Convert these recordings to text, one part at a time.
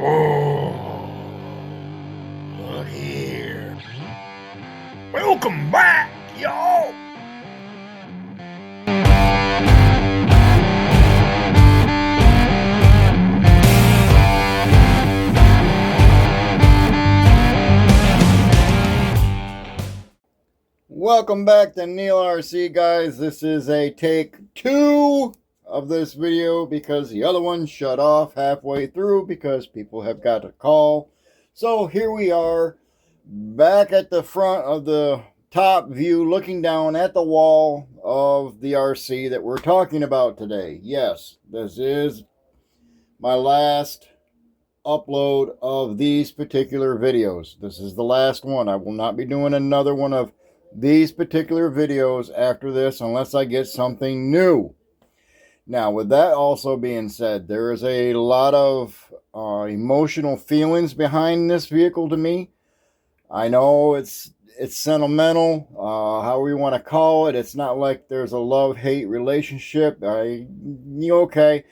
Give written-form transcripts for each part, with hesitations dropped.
Oh, look here. Welcome back, y'all. Welcome back to Neil RC, guys. This is a take 2 of this video because the other one shut off halfway through because people have got a call. So here we are back at the front of the top view looking down at the wall of the RC that we're talking about today. Yes, this is my last upload of these particular videos. This is the last one. I will not be doing another one of these particular videos after this unless I get something new. Now, with that also being said, there is a lot of emotional feelings behind this vehicle to me. I know it's sentimental, however you want to call it. It's not like there's a love-hate relationship. Okay.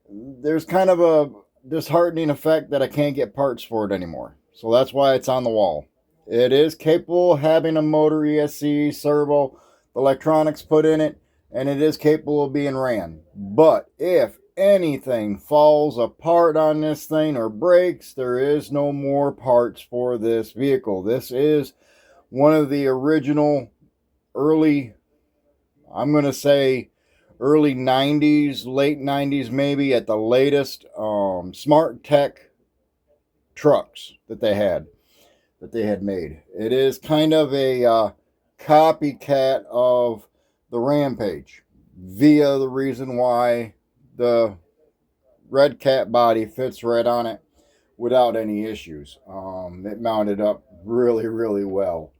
There's kind of a disheartening effect that I can't get parts for it anymore. So that's why it's on the wall. It is capable of having a motor, ESC, servo, electronics put in it, and it is capable of being ran. But if anything falls apart on this thing or breaks, there is no more parts for this vehicle. This is one of the original early, I'm going to say early 90s, late 90s maybe at the latest, Smart Tech trucks that they had made. It is kind of a copycat of the Rampage via the reason why the red cat body fits right on it without any issues. It mounted up really, really well.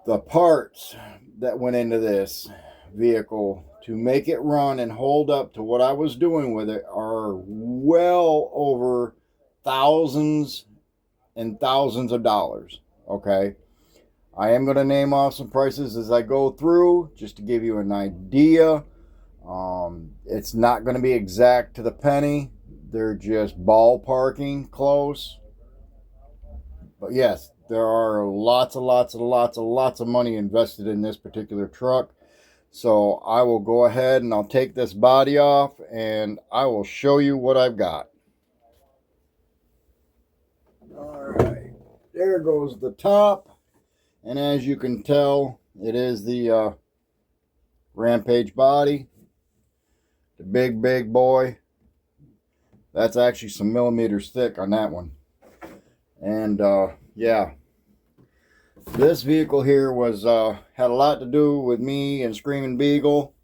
The parts that went into this vehicle to make it run and hold up to what I was doing with it are well over thousands and thousands of dollars. Okay, I am going to name off some prices as I go through just to give you an idea. It's not going to be exact to the penny. They're just ballparking close. But yes, there are lots of money invested in this particular truck. So I will go ahead and I'll take this body off and I will show you what I've got. Alright, there goes the top. And as you can tell, it is the Rampage body. The big boy. That's actually some millimeters thick on that one. And yeah, this vehicle here was had a lot to do with me and Screaming Beagle.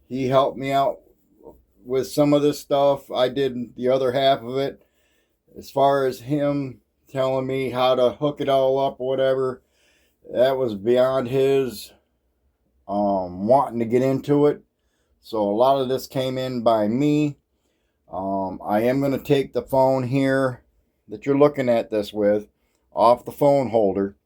He helped me out with some of this stuff. I did the other half of it. As far as him telling me how to hook it all up or whatever, that was beyond his wanting to get into it. So a lot of this came in by me. I am going to take the phone here that you're looking at this with off the phone holder,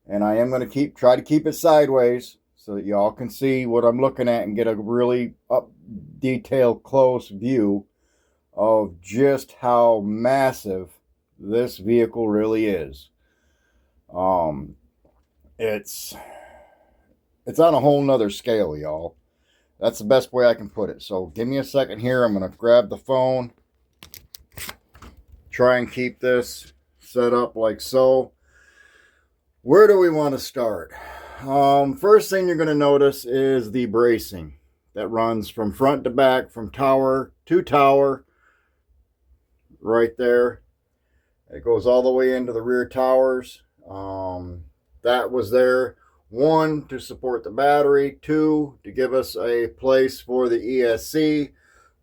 and I am going to try to keep it sideways so that y'all can see what I'm looking at and get a really up detailed close view of just how massive this vehicle really is. It's on a whole nother scale, y'all. That's the best way I can put it. So give me a second here. I'm going to grab the phone, try and keep this set up like so. Where do we want to start? First thing you're going to notice is the bracing that runs from front to back, from tower to tower, right there. It goes all the way into the rear towers. That was there. 1, to support the battery. 2, to give us a place for the ESC.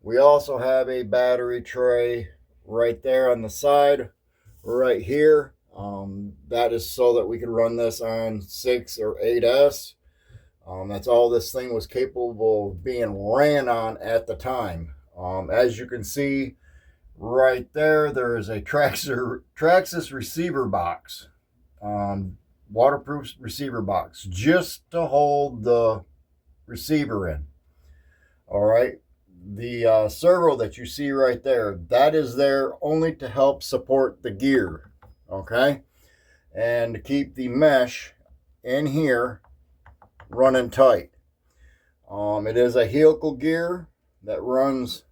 We also have a battery tray right there on the side, right here. That is so that we can run this on 6 or 8S. That's all this thing was capable of being ran on at the time. As you can see right there, there is a Traxxas receiver box. Waterproof receiver box just to hold the receiver in. All right, the servo that you see right there, that is there only to help support the gear, okay? And to keep the mesh in here running tight. It is a helical gear that runs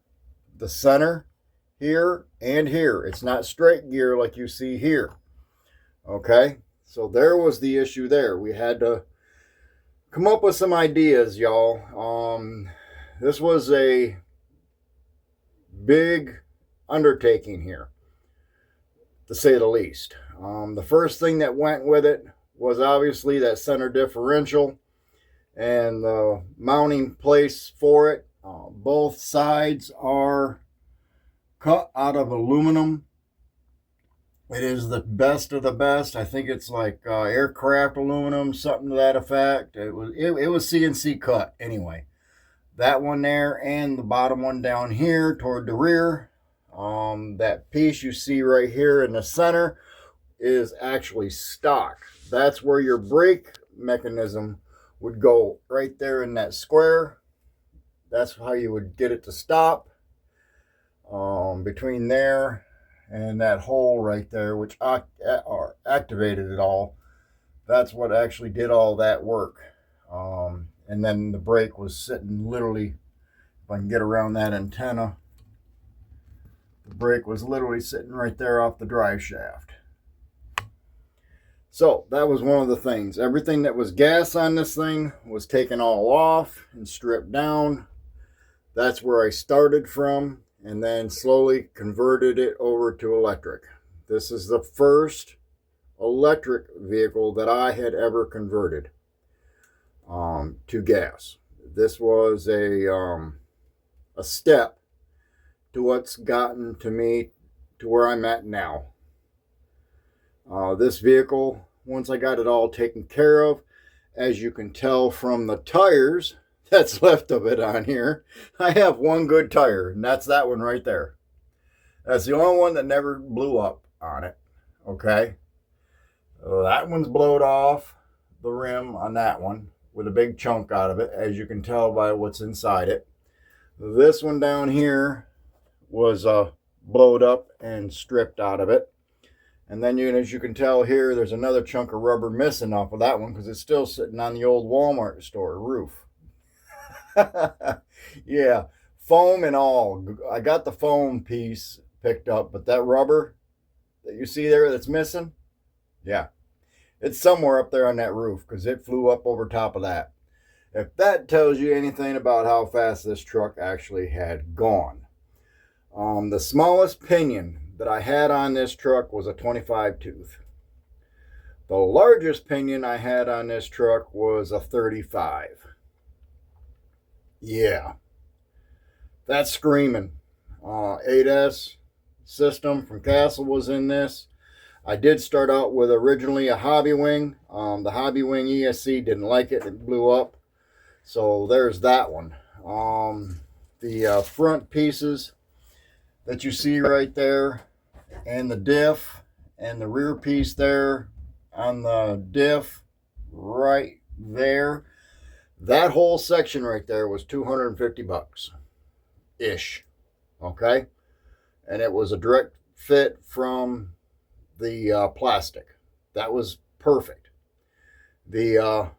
the center here and here. It's not straight gear like you see here, okay? So there was the issue there. We had to come up with some ideas, y'all. This was a big undertaking here, to say the least. The first thing that went with it was obviously that center differential and the mounting place for it. Both sides are cut out of aluminum. It is the best of the best. I think it's like aircraft aluminum, something to that effect. It was CNC cut anyway. That one there and the bottom one down here toward the rear. That piece you see right here in the center is actually stock. That's where your brake mechanism would go, right there in that square. That's how you would get it to stop. Between there and that hole right there, which activated it all, that's what actually did all that work. And then the brake was sitting literally, if I can get around that antenna, the brake was literally sitting right there off the drive shaft. So that was one of the things. Everything that was gas on this thing was taken all off and stripped down. That's where I started from, and then slowly converted it over to electric. This is the first electric vehicle that I had ever converted to gas. This was a step to what's gotten to me to where I'm at now. This vehicle, once I got it all taken care of, as you can tell from the tires that's left of it on here, I have one good tire, and that's that one right there. That's the only one that never blew up on it, okay? That one's blowed off the rim on that one with a big chunk out of it, as you can tell by what's inside it. This one down here was blowed up and stripped out of it. And then, as you can tell here, there's another chunk of rubber missing off of that one because it's still sitting on the old Walmart store roof. Yeah, foam and all. I got the foam piece picked up, but that rubber that you see there that's missing, yeah, it's somewhere up there on that roof because it flew up over top of that. If that tells you anything about how fast this truck actually had gone. The smallest pinion that I had on this truck was a 25 tooth. The largest pinion I had on this truck was a 35. Yeah, that's screaming. 8S system from Castle was in this. I did start out with originally a Hobbywing. The Hobbywing ESC didn't like it. It blew up. So there's that one. The front pieces that you see right there, and the diff, and the rear piece there on the diff right there, that whole section right there was $250 ish, okay? And it was a direct fit from the plastic. That was perfect. The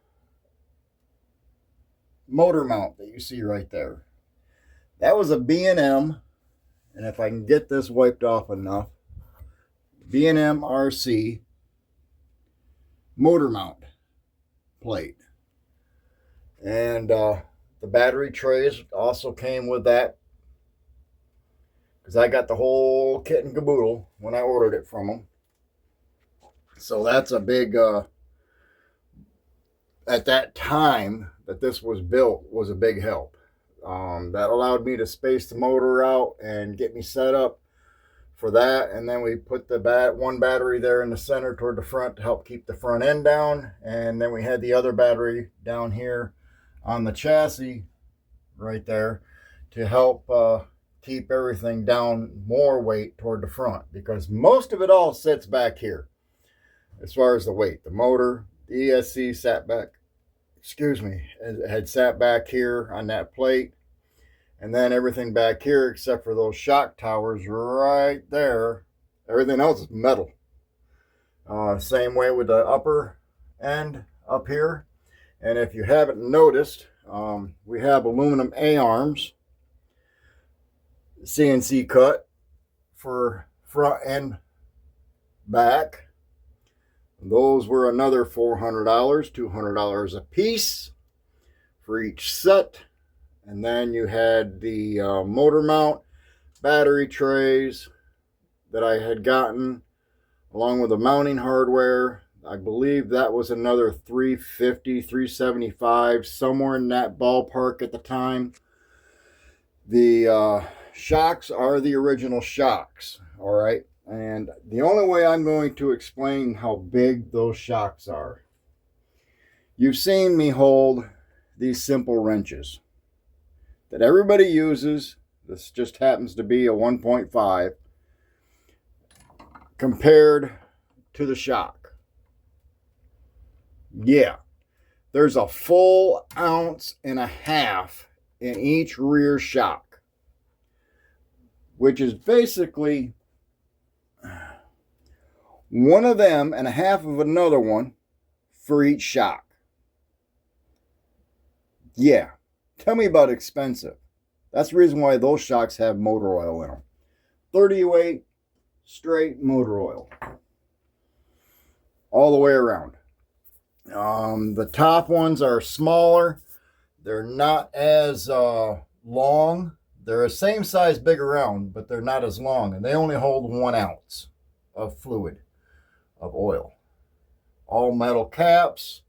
motor mount that you see right there, that was a B&M, and if I can get this wiped off enough, B&M RC motor mount plate. And the battery trays also came with that, because I got the whole kit and caboodle when I ordered it from them. So that's a big, at that time that this was built, was a big help. That allowed me to space the motor out and get me set up for that. And then we put the one battery there in the center toward the front to help keep the front end down. And then we had the other battery down here on the chassis right there to help keep everything down more weight toward the front, because most of it all sits back here as far as the weight. The motor, the ESC sat back, had sat back here on that plate, And then everything back here, except for those shock towers right there, everything else is metal. Same way with the upper end up here. And if you haven't noticed, we have aluminum A-arms, CNC cut for front and back. Those were another $400, $200 a piece for each set. And then you had the motor mount battery trays that I had gotten, along with the mounting hardware. I believe that was another $350, $375, somewhere in that ballpark at the time. The shocks are the original shocks, all right? And the only way I'm going to explain how big those shocks are, you've seen me hold these simple wrenches that everybody uses. This just happens to be a 1.5 compared to the shock. Yeah, there's a full 1.5 ounces in each rear shock, which is basically one of them and a half of another one for each shock. Yeah, tell me about expensive. That's the reason why those shocks have motor oil in them. 38 straight motor oil all the way around. The top ones are smaller. They're not as long. They're the same size big around, but they're not as long, and they only hold 1 ounce of fluid, of oil. All metal caps,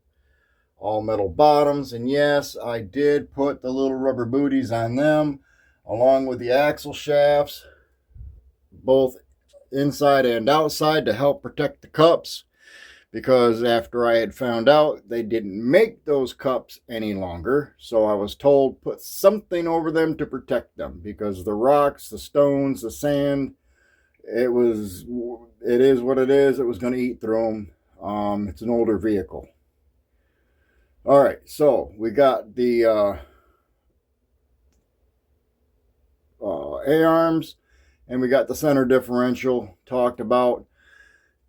all metal bottoms, and yes, I did put the little rubber booties on them along with the axle shafts, both inside and outside, to help protect the cups, because after I had found out they didn't make those cups any longer, so I was told put something over them to protect them, because the rocks, the stones, the sand, it is what it is. It was going to eat through them. It's an older vehicle. All right, so we got the A-arms, and we got the center differential talked about.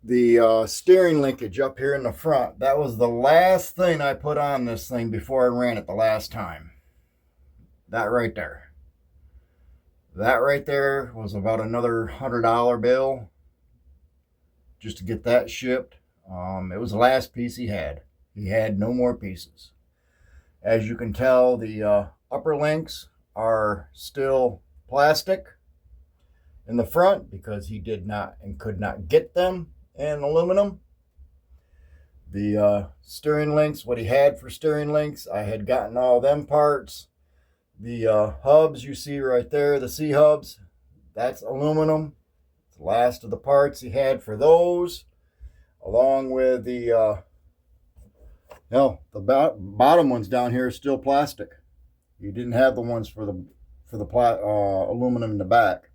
The steering linkage up here in the front, that was the last thing I put on this thing before I ran it the last time. That right there. That right there was about another $100 bill just to get that shipped. It was the last piece he had. He had no more pieces. As you can tell, the upper links are still plastic in the front because he did not and could not get them in aluminum. The steering links, what he had for steering links, I had gotten all them parts. The hubs you see right there, the C-hubs, that's aluminum. It's the last of the parts he had for those, along with the bottom ones down here are still plastic. You didn't have the ones for the aluminum in the back.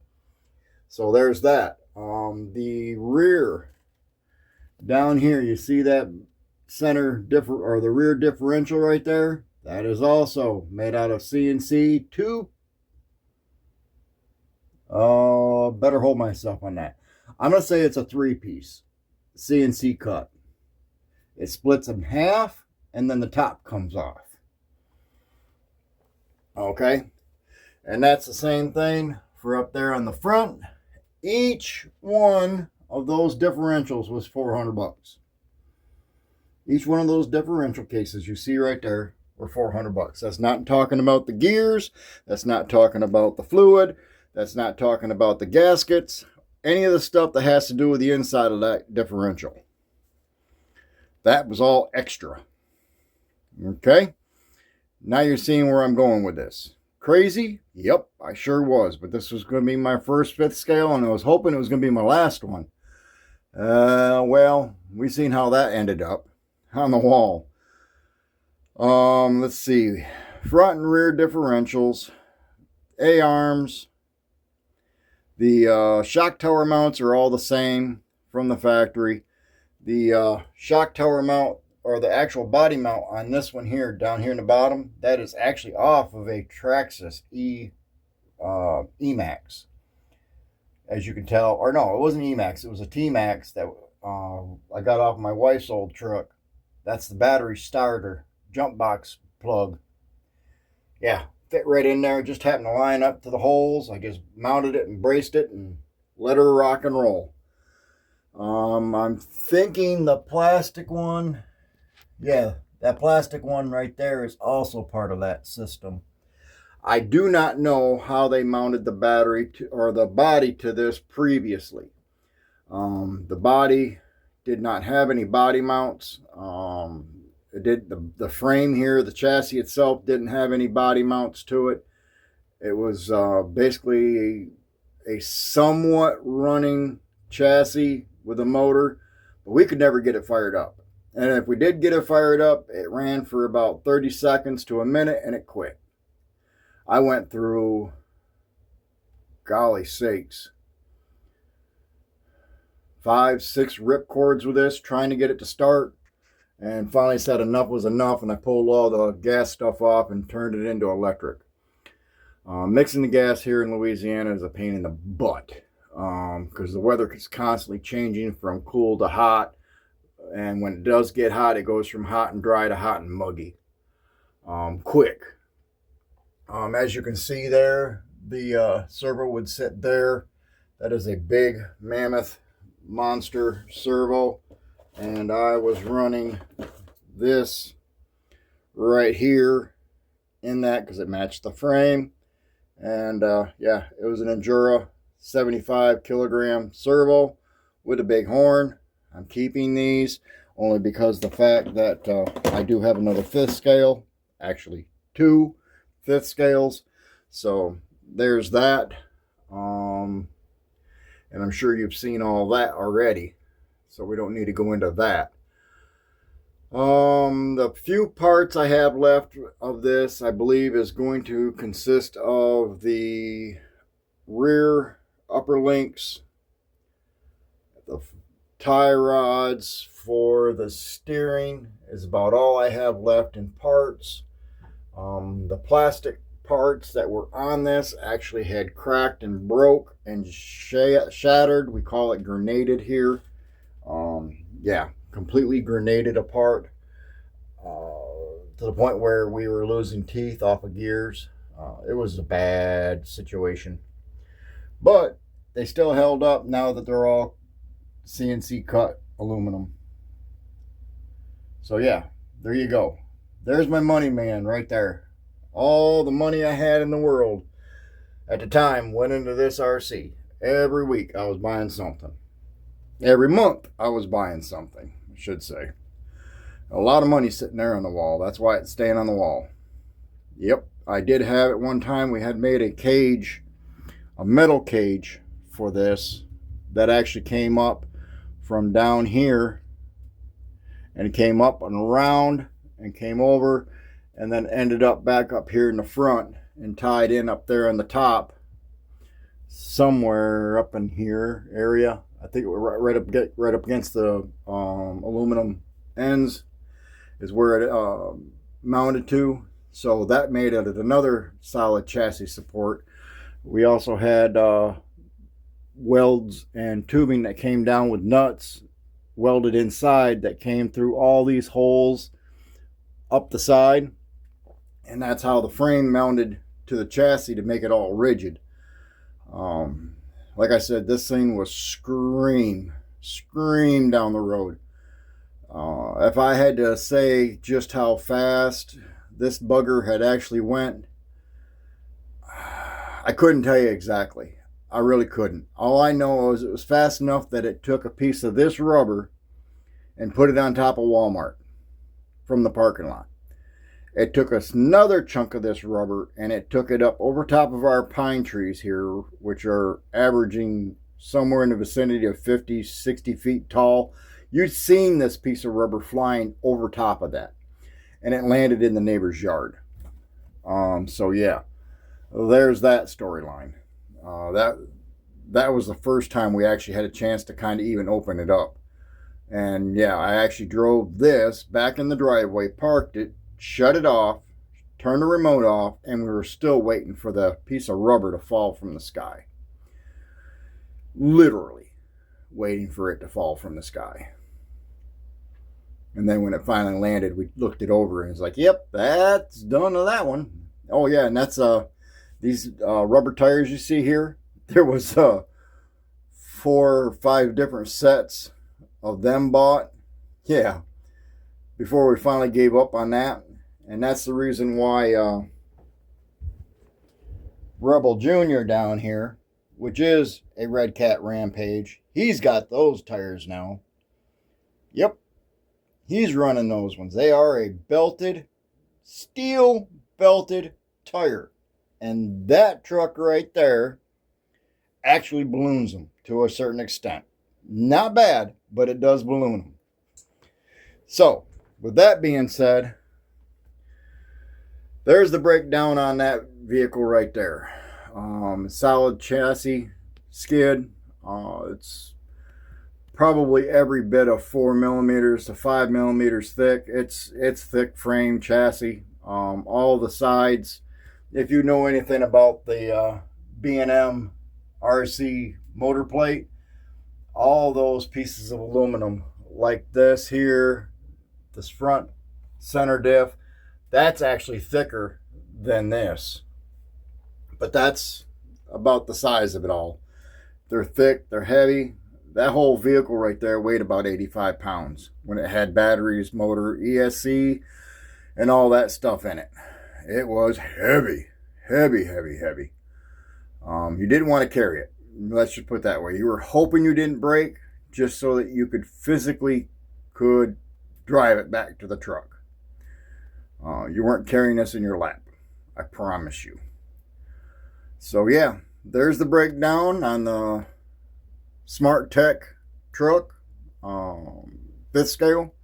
So there's that. The rear down here, you see that the rear differential right there? That is also made out of CNC better hold myself on that. I'm going to say it's a 3-piece CNC cut. It splits in half, and then the top comes off. Okay? And that's the same thing for up there on the front. Each one of those differentials was $400. Each one of those differential cases you see right there were $400. That's not talking about the gears. That's not talking about the fluid. That's not talking about the gaskets. Any of the stuff that has to do with the inside of that differential. That was all extra. Okay? Now you're seeing where I'm going with this. Crazy? Yep, I sure was. But this was going to be my first 5th scale, and I was hoping it was going to be my last one. Well, we've seen how that ended up on the wall. Let's see. Front and rear differentials. A-arms. The shock tower mounts are all the same from the factory. The shock tower mount, or the actual body mount on this one here, down here in the bottom, that is actually off of a Traxxas Emax. As you can tell, or no, it wasn't Emax. It was a T-Max that I got off my wife's old truck. That's the battery starter, jump box plug. Yeah, fit right in there. Just happened to line up to the holes. I just mounted it and braced it and let her rock and roll. I'm thinking the plastic one, yeah, that plastic one right there is also part of that system. I do not know how they mounted the battery to, or the body to this previously. The body did not have any body mounts. It did the frame here, the chassis itself didn't have any body mounts to it. It was basically a somewhat running chassis with a motor, but we could never get it fired up. And if we did get it fired up, it ran for about 30 seconds to a minute and it quit. I went through, golly sakes, 5, 6 rip cords with this, trying to get it to start, and finally said enough was enough, and I pulled all the gas stuff off and turned it into electric. Mixing the gas here in Louisiana is a pain in the butt, because the weather is constantly changing from cool to hot, and when it does get hot, it goes from hot and dry to hot and muggy, quick. As you can see there, the servo would sit there. That is a big mammoth monster servo, and I was running this right here in that because it matched the frame. And yeah, it was an Endura 75 kilogram servo with a big horn. I'm keeping these only because the fact that I do have another 5th scale, actually 2 5th scales, so there's that. And I'm sure you've seen all that already, so we don't need to go into that. The few parts I have left of this, I believe, is going to consist of the rear upper links, the tie rods for the steering is about all I have left in parts. The plastic parts that were on this actually had cracked and broke and shattered. We call it grenaded here. Yeah, completely grenaded apart to the point where we were losing teeth off of gears. It was a bad situation, but they still held up now that they're all CNC cut aluminum. So yeah, there you go. There's my money man right there. All the money I had in the world at the time went into this RC. Every week I was buying something. Every month I was buying something, I should say. A lot of money sitting there on the wall. That's why it's staying on the wall. Yep, I did have at one time, we had made a cage, a metal cage for this that actually came up from down here and it came up and around and came over and then ended up back up here in the front and tied in up there on the top somewhere up in here area. I think it was right up against the aluminum ends is where it mounted to. So that made it another solid chassis support. We also had welds and tubing that came down with nuts welded inside that came through all these holes up the side, and that's how the frame mounted to the chassis to make it all rigid. Like I said, this thing was scream down the road. If I had to say just how fast this bugger had actually went, I couldn't tell you exactly. I really couldn't. All I know is it was fast enough that it took a piece of this rubber and put it on top of Walmart from the parking lot. It took us another chunk of this rubber and it took it up over top of our pine trees here, which are averaging somewhere in the vicinity of 50, 60 feet tall. You've seen this piece of rubber flying over top of that, and it landed in the neighbor's yard. So yeah, there's that storyline. That was the first time we actually had a chance to kind of even open it up. And yeah, I actually drove this back in the driveway, parked it, shut it off, turned the remote off, and we were still waiting for the piece of rubber to fall from the sky. Literally waiting for it to fall from the sky. And then when it finally landed, we looked it over and it's like, yep, that's done to that one. Oh yeah, and that's these rubber tires you see here. There was 4 or 5 different sets of them bought. Yeah, before we finally gave up on that. And that's the reason why Rebel Jr. down here, which is a Red Cat Rampage, he's got those tires now. Yep. He's running those ones. They are a belted, steel belted tire. And that truck right there actually balloons them to a certain extent. Not bad, but it does balloon them. So, with that being said, there's the breakdown on that vehicle right there. Solid chassis, skid. It's probably every bit of 4 millimeters to 5 millimeters thick. It's thick frame chassis. All the sides. If you know anything about the B&M RC motor plate, all those pieces of aluminum, like this here, this front center diff, that's actually thicker than this. But that's about the size of it all. They're thick, they're heavy. That whole vehicle right there weighed about 85 pounds when it had batteries, motor, ESC, and all that stuff in it. It was heavy, heavy, heavy, heavy. You didn't want to carry it. Let's just put it that way. You were hoping you didn't break just so that you could physically drive it back to the truck. You weren't carrying this in your lap. I promise you. So yeah, there's the breakdown on the Smart Tech truck, 5th scale,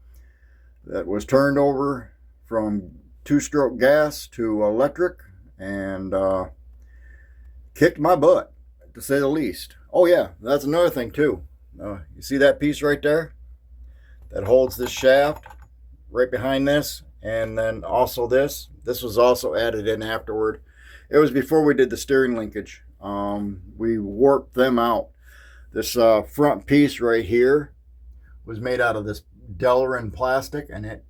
that was turned over from 2-stroke gas to electric, and kicked my butt, to say the least. Oh yeah, that's another thing too. You see that piece right there that holds this shaft right behind this, and then also this was also added in afterward. It was before we did the steering linkage. We warped them out. This front piece right here was made out of this Delrin plastic, and it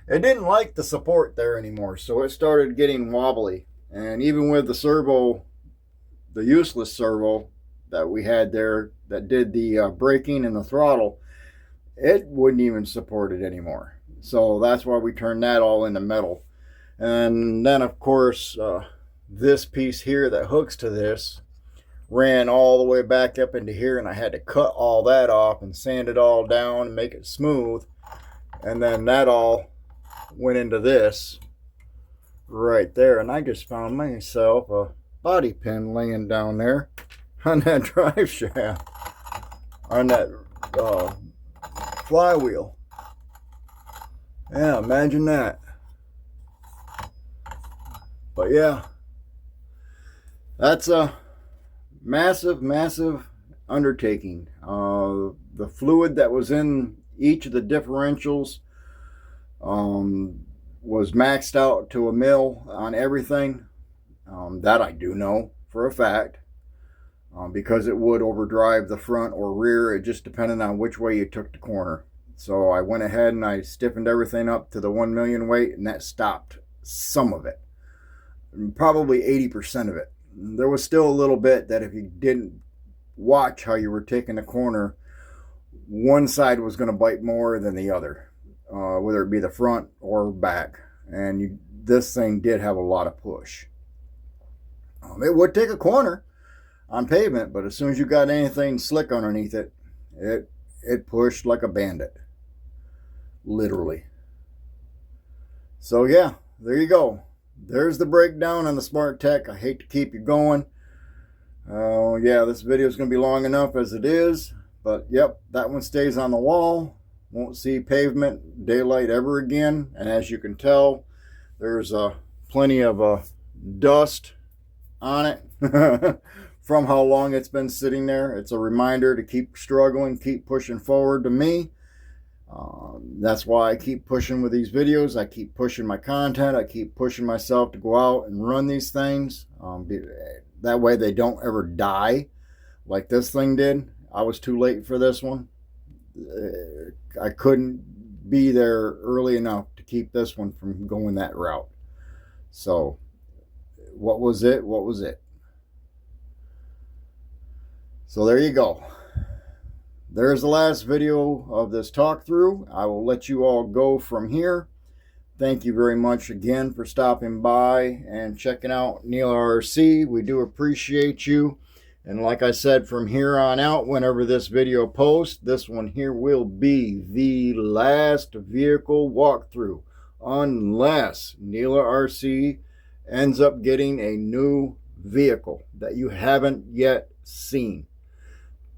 didn't like the support there anymore, so it started getting wobbly. And even with the servo, the useless servo that we had there that did the braking and the throttle, it wouldn't even support it anymore. So that's why we turned that all into metal. And then of course this piece here that hooks to this ran all the way back up into here, and I had to cut all that off and sand it all down and make it smooth. And then that all went into this right there, and I just found myself a bobby pin laying down there on that drive shaft, on that flywheel. Yeah, imagine that. But yeah, that's a massive undertaking. The fluid that was in each of the differentials was maxed out to a mil on everything. That I do know for a fact, because it would overdrive the front or rear. It just depended on which way you took the corner. So I went ahead and I stiffened everything up to the 1 million weight, and that stopped some of it, probably 80% of it. There was still a little bit that if you didn't watch how you were taking the corner, one side was going to bite more than the other, whether it be the front or back. And this thing did have a lot of push. It would take a corner on pavement, but as soon as you got anything slick underneath it, it pushed like a bandit, literally. So yeah, there you go. There's the breakdown on the Smart Tech. I hate to keep you going. Oh yeah, this video is going to be long enough as it is. But yep, that one stays on the wall. Won't see pavement, daylight ever again. And as you can tell, there's plenty of dust on it from how long it's been sitting there. It's a reminder to keep struggling, keep pushing forward to me. That's why I keep pushing with these videos. I keep pushing my content. I keep pushing myself to go out and run these things. That way they don't ever die like this thing did. I was too late for this one. I couldn't be there early enough to keep this one from going that route. So what was it? What was it? So there you go. There's the last video of this talk through. I will let you all go from here. Thank you very much again for stopping by and checking out Neil RC. We do appreciate you. And like I said, from here on out, whenever this video posts, this one here will be the last vehicle walkthrough, unless Neil RC ends up getting a new vehicle that you haven't yet seen.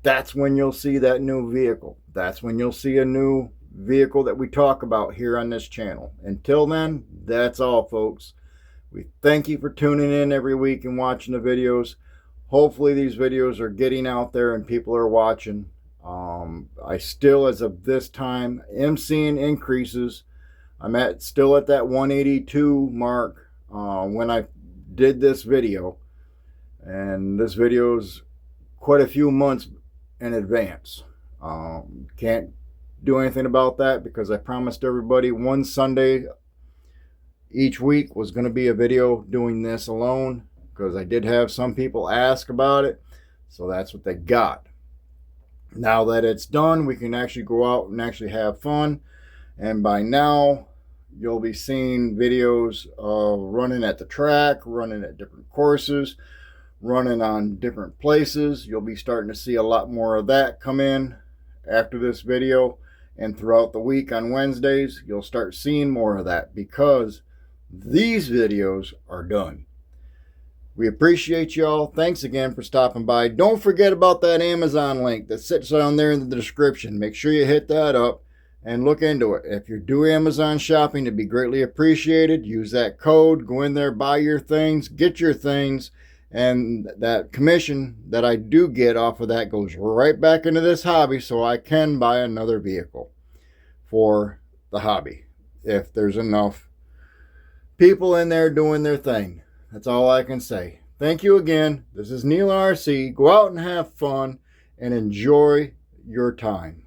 That's when you'll see that new vehicle. That's when you'll see a new vehicle that we talk about here on this channel. Until then, that's all, folks. We thank you for tuning in every week and watching the videos. Hopefully these videos are getting out there and people are watching. I still, as of this time, am seeing increases. I'm still at that 182 mark when I did this video. And this video is quite a few months in advance. Can't do anything about that because I promised everybody one Sunday each week was going to be a video doing this alone, because I did have some people ask about it. So that's what they got. Now that it's done, we can actually go out and actually have fun. And by now you'll be seeing videos of running at the track, running at different courses, running on different places. You'll be starting to see a lot more of that come in after this video, and throughout the week on Wednesdays you'll start seeing more of that because these videos are done. We appreciate y'all. Thanks again for stopping by. Don't forget about that Amazon link that sits down there in the description. Make sure you hit that up and look into it. If you're doing Amazon shopping, it'd be greatly appreciated. Use that code, go in there, buy your things, get your things. And that commission that I do get off of that goes right back into this hobby, so I can buy another vehicle for the hobby if there's enough people in there doing their thing. That's all I can say. Thank you again. This is Neil RC. Go out and have fun and enjoy your time.